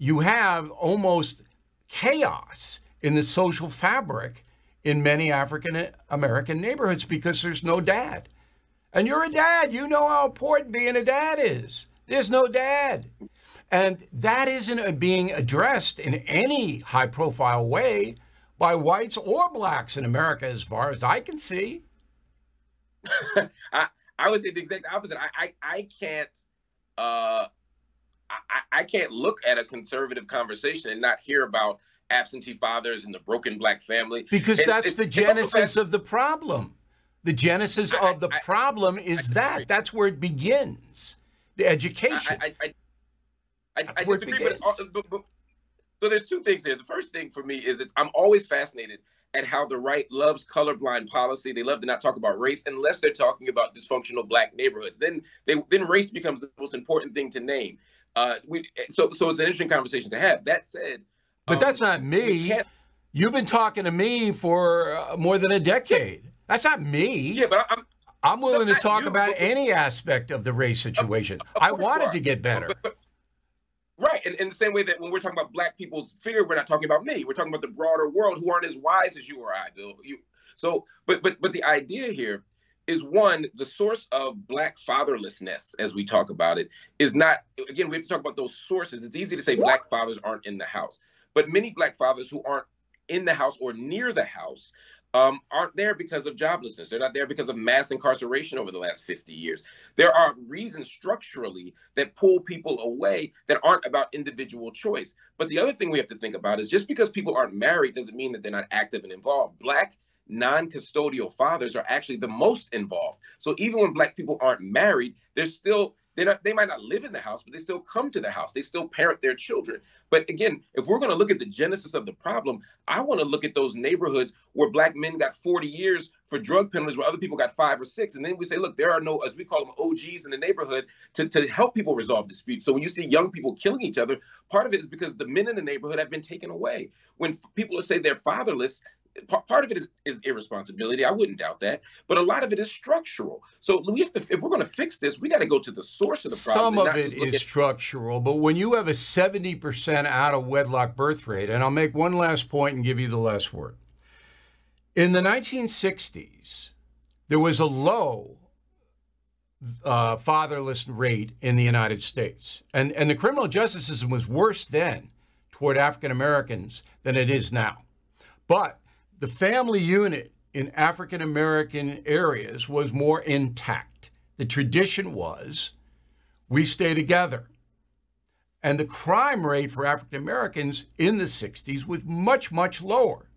you have almost chaos in the social fabric in many African American neighborhoods because there's no dad. And you're a dad. You know how important being a dad is. There's no dad. And that isn't being addressed in any high-profile way by whites or blacks in America, as far as I can see. I would say the exact opposite. I can't look at a conservative conversation and not hear about absentee fathers and the broken black family. Because that's the genesis of the problem. The genesis of the problem is that. That's where it begins. The education. I disagree, but so there's two things here. The first thing for me is that I'm always fascinated at how the right loves colorblind policy. They love to not talk about race unless they're talking about dysfunctional black neighborhoods. Then race becomes the most important thing to name. So it's an interesting conversation to have. That said, but that's not me. You've been talking to me for more than a decade. That's not me. Yeah, but I'm willing to talk about any aspect of the race situation. I want it to get better. Right, and in the same way that when we're talking about black people's fear, we're not talking about me. We're talking about the broader world who aren't as wise as you or I, Bill. But the idea here is, one, the source of black fatherlessness, as we talk about it, is not, again, we have to talk about those sources. It's easy to say black fathers aren't in the house, but many black fathers who aren't in the house or near the house aren't there because of joblessness. They're not there because of mass incarceration over the last 50 years. There are reasons structurally that pull people away that aren't about individual choice. But the other thing we have to think about is just because people aren't married doesn't mean that they're not active and involved. Black non-custodial fathers are actually the most involved. So even when black people aren't married, they might not live in the house, but they still come to the house. They still parent their children. But again, if we're going to look at the genesis of the problem, I want to look at those neighborhoods where black men got 40 years for drug penalties, where other people got 5 or 6. And then we say, look, there are no, as we call them, OGs in the neighborhood to help people resolve disputes. So when you see young people killing each other, part of it is because the men in the neighborhood have been taken away. When people say they're fatherless, part of it is irresponsibility. I wouldn't doubt that. But a lot of it is structural. So we have to, if we're going to fix this, we got to go to the source of the problem. Some of it is structural, but when you have a 70% out of wedlock birth rate, and I'll make one last point and give you the last word. In the 1960s, there was a low fatherless rate in the United States. And the criminal justice system was worse then toward African Americans than it is now. But the family unit in African American areas was more intact. The tradition was we stay together. And the crime rate for African Americans in the 60s was much, much lower.